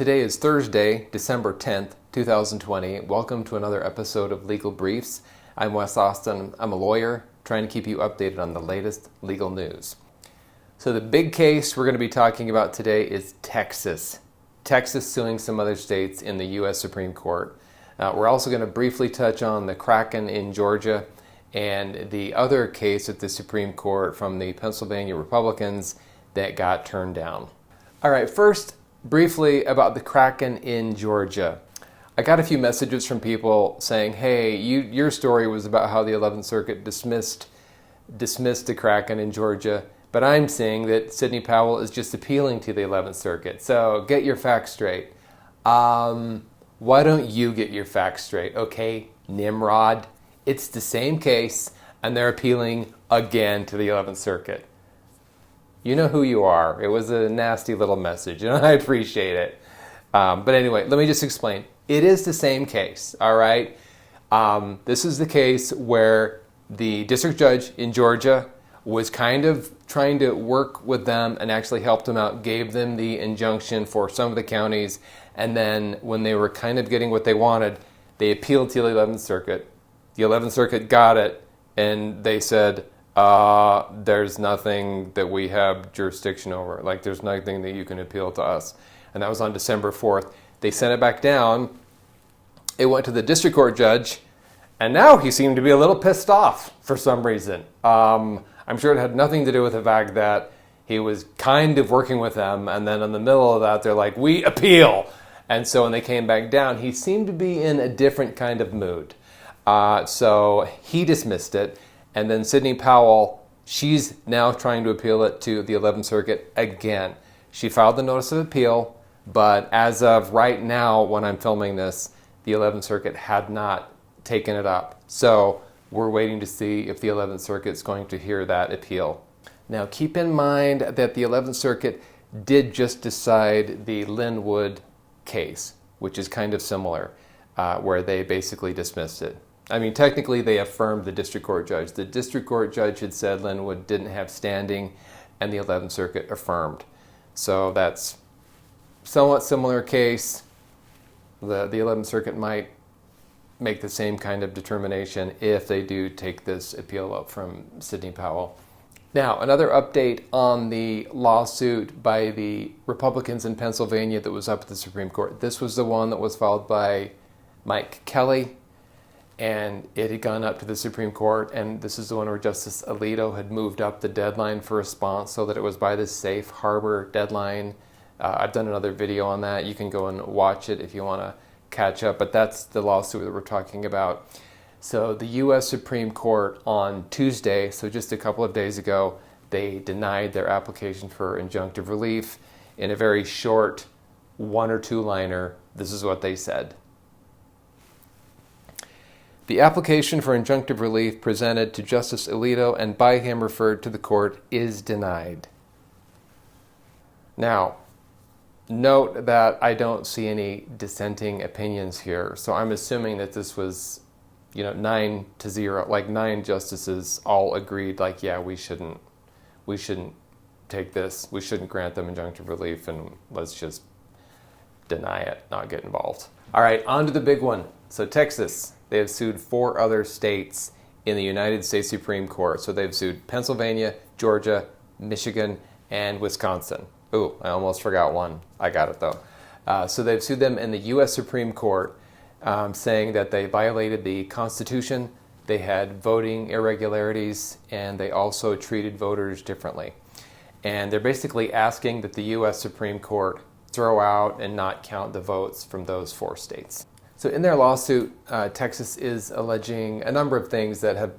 Today is Thursday, December 10th, 2020. Welcome to another episode of Legal Briefs. I'm Wes Austin. I'm a lawyer trying to keep you updated on the latest legal news. So the big case we're going to be talking about today is Texas. Texas suing some other states in the U.S. Supreme Court. We're also going to briefly touch on the Kraken in Georgia and the other case at the Supreme Court from the Pennsylvania Republicans that got turned down. All right, first, briefly about the Kraken in Georgia. I got a few messages from people saying, hey, your story was about how the 11th Circuit dismissed the Kraken in Georgia, but I'm saying that Sidney Powell is just appealing to the 11th Circuit. So get your facts straight. Why don't you get your facts straight, okay, Nimrod? It's the same case, and they're appealing again to the 11th Circuit. You know who you are. It was a nasty little message, and I appreciate it. But anyway, let me just explain. It is the same case, all right? This is the case where the district judge in Georgia was kind of trying to work with them and actually helped them out, gave them the injunction for some of the counties, and then when they were kind of getting what they wanted, they appealed to the 11th Circuit. The 11th Circuit got it, and they said, there's nothing that we have jurisdiction over. Like, there's nothing that you can appeal to us. And that was on December 4th. They sent it back down. It went to the district court judge, and now he seemed to be a little pissed off for some reason. I'm sure it had nothing to do with the fact that he was kind of working with them, and then in the middle of that, they're like, we appeal. And so when they came back down, he seemed to be in a different kind of mood. So he dismissed it, and then Sidney Powell, she's now trying to appeal it to the 11th Circuit again. She filed the notice of appeal, but as of right now, when I'm filming this, the 11th Circuit had not taken it up. So we're waiting to see if the 11th Circuit is going to hear that appeal. Now, keep in mind that the 11th Circuit did just decide the Linwood case, which is kind of similar, where they basically dismissed it. I mean, technically, they affirmed the district court judge. The district court judge had said Linwood didn't have standing, and the 11th Circuit affirmed. So that's somewhat similar case. The 11th Circuit might make the same kind of determination if they do take this appeal up from Sidney Powell. Now, another update on the lawsuit by the Republicans in Pennsylvania that was up at the Supreme Court. This was the one that was filed by Mike Kelly, and it had gone up to the Supreme Court, and this is the one where Justice Alito had moved up the deadline for response so that it was by the safe harbor deadline. I've done another video on that. You can go and watch it if you want to catch up, but that's the lawsuit that we're talking about. So the U.S. Supreme Court on Tuesday, so just a couple of days ago, they denied their application for injunctive relief. In a very short one or two liner, this is what they said. The application for injunctive relief presented to Justice Alito and by him referred to the court is denied. Now, note that I don't see any dissenting opinions here, so I'm assuming that this was 9-0, like 9 justices all agreed, like, yeah, we shouldn't take this, we shouldn't grant them injunctive relief, and let's just deny it, not get involved. All right, on to the big one. So Texas, they have sued 4 other states in the United States Supreme Court. So they've sued Pennsylvania, Georgia, Michigan, and Wisconsin. Ooh, I almost forgot one. I got it though. So they've sued them in the U.S. Supreme Court, saying that they violated the Constitution, they had voting irregularities, and they also treated voters differently. And they're basically asking that the U.S. Supreme Court throw out and not count the votes from those 4 states. So in their lawsuit, Texas is alleging a number of things that have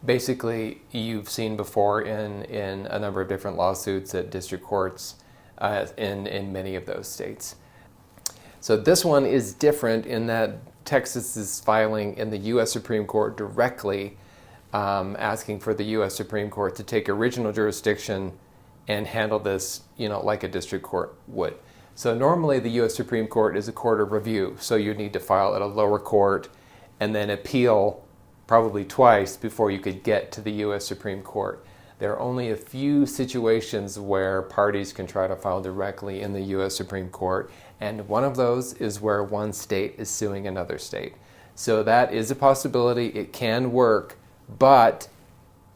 basically you've seen before in a number of different lawsuits at district courts in many of those states. So this one is different in that Texas is filing in the U.S. Supreme Court directly, asking for the U.S. Supreme Court to take original jurisdiction and handle this, like a district court would. So normally the U.S. Supreme Court is a court of review, so you need to file at a lower court and then appeal probably twice before you could get to the U.S. Supreme Court. There are only a few situations where parties can try to file directly in the U.S. Supreme Court, and one of those is where one state is suing another state. So that is a possibility. It can work, but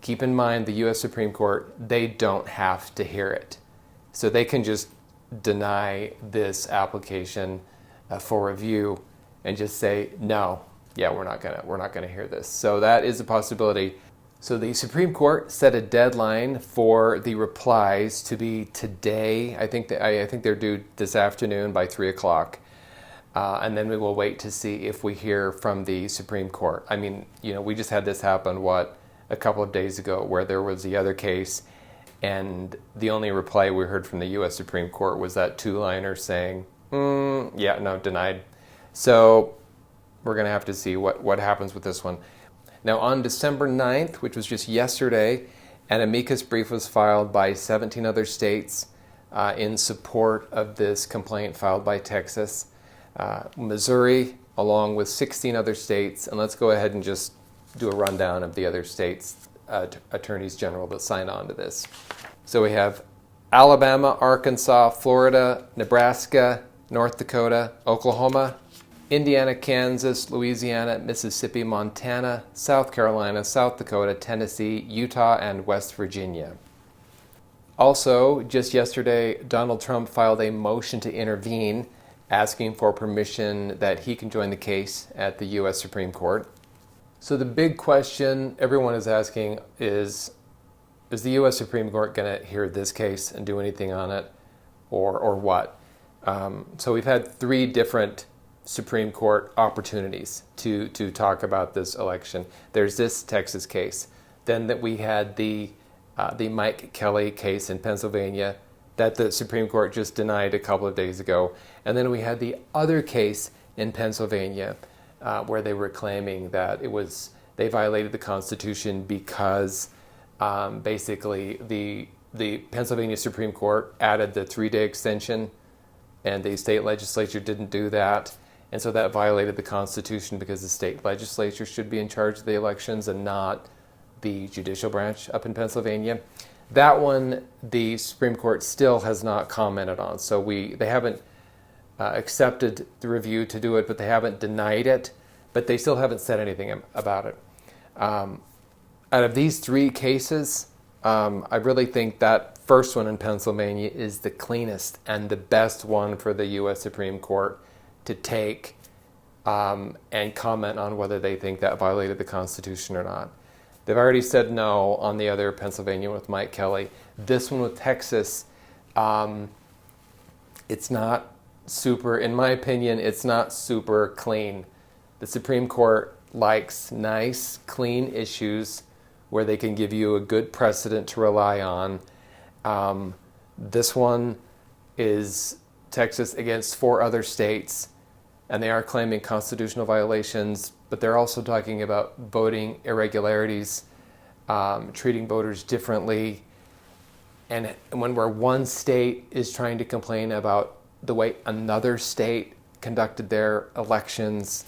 keep in mind the U.S. Supreme Court, they don't have to hear it. So they can just deny this application for review and just say, no, yeah, we're not gonna hear this. So that is a possibility. So the Supreme Court set a deadline for the replies to be today. I think they're due this afternoon by 3 o'clock. And then we will wait to see if we hear from the Supreme Court. I mean, we just had this happen, a couple of days ago, where there was the other case, and the only reply we heard from the U.S. Supreme Court was that two-liner saying, yeah, no, denied. So we're going to have to see what happens with this one. Now, on December 9th, which was just yesterday, an amicus brief was filed by 17 other states in support of this complaint filed by Texas, Missouri, along with 16 other states. And let's go ahead and just do a rundown of the other states' attorneys general that signed on to this. So we have Alabama, Arkansas, Florida, Nebraska, North Dakota, Oklahoma, Indiana, Kansas, Louisiana, Mississippi, Montana, South Carolina, South Dakota, Tennessee, Utah, and West Virginia. Also, just yesterday, Donald Trump filed a motion to intervene, asking for permission that he can join the case at the U.S. Supreme Court. So the big question everyone is asking is the U.S. Supreme Court going to hear this case and do anything on it, or what? So we've had 3 different Supreme Court opportunities to talk about this election. There's this Texas case. Then that we had the Mike Kelly case in Pennsylvania that the Supreme Court just denied a couple of days ago. And then we had the other case in Pennsylvania where they were claiming that they violated the Constitution because basically the Pennsylvania Supreme Court added the 3-day extension and the state legislature didn't do that. And so that violated the Constitution because the state legislature should be in charge of the elections and not the judicial branch up in Pennsylvania. That one, the Supreme Court still has not commented on. So they haven't accepted the review to do it, but they haven't denied it. But they still haven't said anything about it. Out of these 3 cases, I really think that first one in Pennsylvania is the cleanest and the best one for the U.S. Supreme Court to take and comment on whether they think that violated the Constitution or not. They've already said no on the other Pennsylvania with Mike Kelly. This one with Texas, it's not super, in my opinion, it's not super clean. The Supreme Court likes nice, clean issues where they can give you a good precedent to rely on. This one is Texas against 4 other states, and they are claiming constitutional violations, but they're also talking about voting irregularities, treating voters differently. And where one state is trying to complain about the way another state conducted their elections,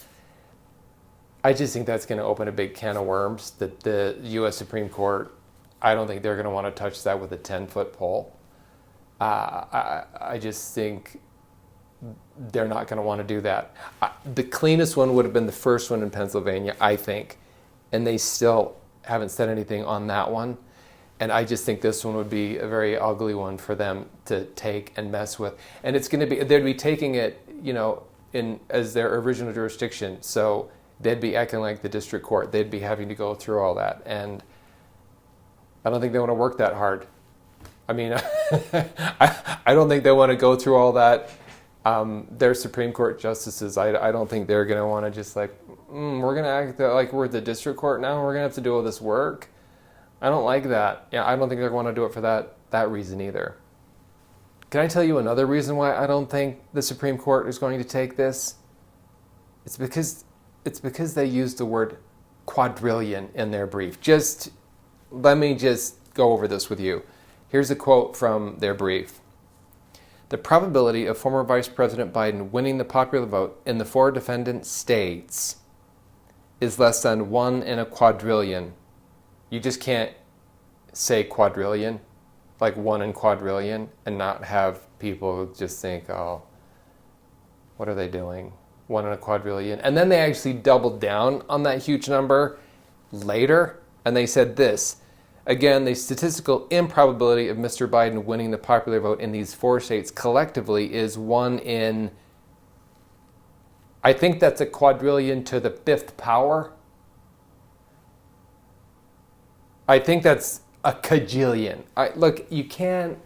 I just think that's going to open a big can of worms that the U.S. Supreme Court, I don't think they're going to want to touch that with a 10-foot pole. I just think they're not going to want to do that. The cleanest one would have been the first one in Pennsylvania, I think, and they still haven't said anything on that one. And I just think this one would be a very ugly one for them to take and mess with. And it's going to be, they'd be taking it, as their original jurisdiction. So they'd be acting like the district court. They'd be having to go through all that. And I don't think they want to work that hard. I mean, I don't think they want to go through all that. They're Supreme Court justices. I don't think they're going to want to just we're going to act like we're the district court now. We're going to have to do all this work. I don't like that. Yeah, I don't think they're going to do it for that reason either. Can I tell you another reason why I don't think the Supreme Court is going to take this? It's because they used the word quadrillion in their brief. Let me go over this with you. Here's a quote from their brief. The probability of former Vice President Biden winning the popular vote in the 4 defendant states is less than 1 in a quadrillion. You just can't say quadrillion, like 1 in quadrillion, and not have people just think, oh, what are they doing? 1 in a quadrillion. And then they actually doubled down on that huge number later, and they said this. Again, the statistical improbability of Mr. Biden winning the popular vote in these 4 states collectively is 1 in, I think that's a quadrillion to the 5th power. I think that's a cajillion. Look, you can't.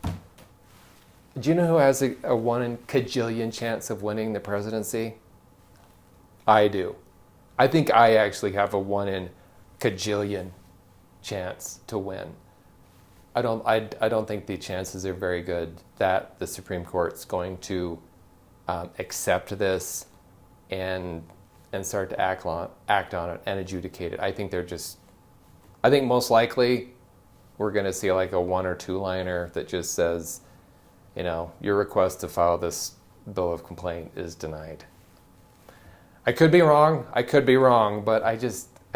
Do you know who has a 1 in cajillion chance of winning the presidency? I do. I think I actually have a 1 in cajillion chance to win. I don't think the chances are very good that the Supreme Court's going to accept this and start to act on it and adjudicate it. I think most likely we're going to see like a 1 or 2 liner that just says, your request to file this bill of complaint is denied. I could be wrong, but I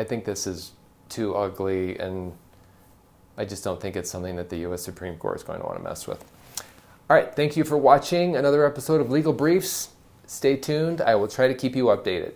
think this is too ugly, and I just don't think it's something that the U.S. Supreme Court is going to want to mess with. All right, thank you for watching another episode of Legal Briefs. Stay tuned. I will try to keep you updated.